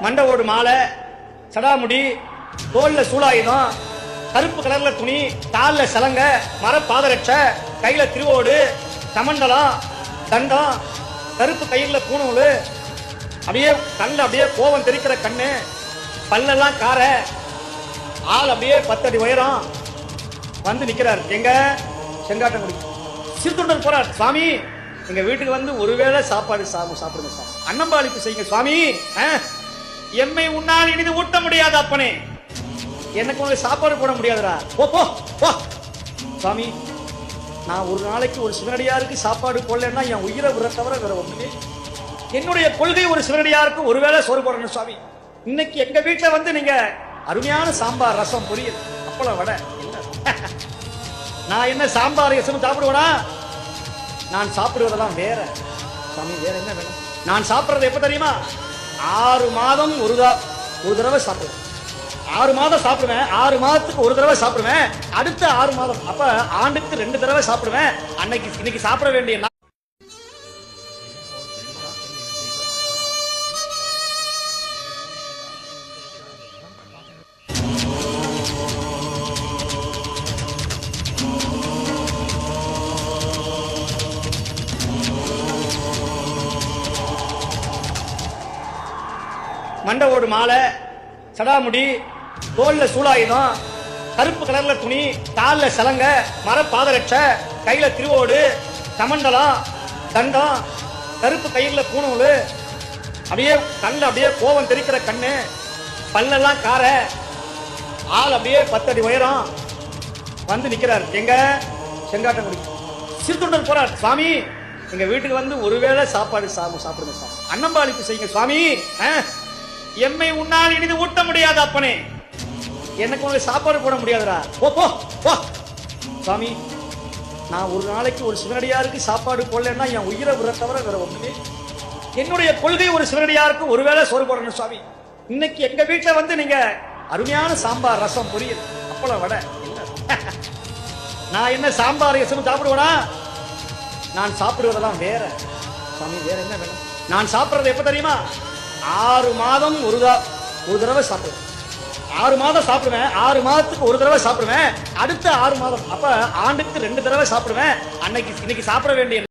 மண்டவோடு மாலை, சடாமுடி, தோல்ல சூலாயுதம், கருப்பு கலர்ல துணி, கால்ல சலங்க, மர பாதரட்ச, கையில திருவோடு, கமண்டலம், தண்டம், கருப்பு கையில பூணூல், அப்படியே கண்ணு அப்படியே கோவம் தெரிக்கிற கண்ணு, பல்லெல்லாம் கார, ஆள் அப்படியே 10 அடி உயரம் வந்து நிக்கிறார். எங்க செங்காட்டங்குடி சிறுத்தொண்டர் போறார். சுவாமி, எங்க வீட்டுக்கு வந்து ஒருவேளை சாப்பாடு சாப்பிடுங்க சாமி, அன்னம்பாளிப்பு செய்யுங்க சுவாமி. எம்மை உன்னால் இனிது ஊட்ட முடியாது அப்பனே, எனக்கு உங்களுக்கு சாப்பாடு போட முடியாதுடா. போ போ போ சுவாமி, நான் ஒரு நாளைக்கு ஒரு சிவனடியாருக்கு சாப்பாடு போடலன்னா என் உயிரை விட தவிர வேற ஒண்ணுமே. என்னுடைய கொள்கை ஒரு சிவனடியாருக்கு ஒருவேளை சோறு போடணும் சுவாமி. இன்னைக்கு எங்க வீட்டுல வந்து நீங்க அருமையான சாம்பார், ரசம், பொரியல், அப்பளம், வடை. நான் என்ன சாம்பார் ரசம் சாப்பிடுவேனா? நான் சாப்பிடுவதெல்லாம் வேற சுவாமி. வேற என்ன வேணும்? நான் சாப்பிடுறது எப்ப தெரியுமா? 6 மாதம் ஒரு தடவை சாப்பிடுவேன். 6 மாதம் சாப்பிடுவேன். 6 மாதத்துக்கு ஒரு தடவை சாப்பிடுவேன். அடுத்த 6 மாதம், அப்ப ஆண்டுக்கு 2 தடவை சாப்பிடுவேன். இன்னைக்கு சாப்பிட வேண்டிய மண்டவோடு மாலை, சடாமுடி, தோல்ல சூலாயுதம், கருப்பு கலர்ல துணி, கால்ல சலங்க, மர பாதரட்ச, கையில திருவோடு, கமண்டலம், தண்டம், கருப்பு கையில பூணூல், அப்படியே கண்ணு அப்படியே கோவம் தெரிக்கிற கண்ணு, பல்லெல்லாம் கார, ஆள் அப்படியே 10 அடி உயரம் வந்து நிக்கிறார். எங்க செங்காட்டங்குடி சிறுத்தொண்டர் போறார். சுவாமி, எங்க வீட்டுக்கு வந்து ஒருவேளை சாப்பாடு சாப்பிடுங்க சாமி, அன்னம்பாளிப்பு செய்யுங்க சுவாமி. எம்மை உன்னால் இனிது ஊட்ட முடியாது அப்பனே, எனக்கு உங்களுக்கு சாப்பாடு போட முடியாதுடா. போ போ போ சுவாமி, நான் ஒரு நாளைக்கு ஒரு சிவனடியாருக்கு சாப்பாடு போடலன்னா என் உயிரை விட தவிர வேற ஒண்ணுமே. என்னுடைய கொள்கை ஒரு சிவனடியாருக்கு ஒருவேளை சோறு போடணும் சுவாமி. இன்னைக்கு எங்க வீட்டுல வந்து நீங்க அருமையான சாம்பார், ரசம், பொரியல், அப்பளம், வடை. நான் என்ன சாம்பார் ரசம் சாப்பிடுவேனா? நான் சாப்பிடுவதெல்லாம் வேற சுவாமி. வேற என்ன வேணும்? நான் சாப்பிடுறது எப்ப தெரியுமா? 6 மாதம் ஒரு தடவை சாப்பிடுவேன். 6 மாதம் சாப்பிடுவேன். 6 மாதத்துக்கு ஒரு தடவை சாப்பிடுவேன். அடுத்த 6 மாதம், அப்ப ஆண்டுக்கு 2 தடவை சாப்பிடுவேன். இன்னைக்கு சாப்பிட வேண்டிய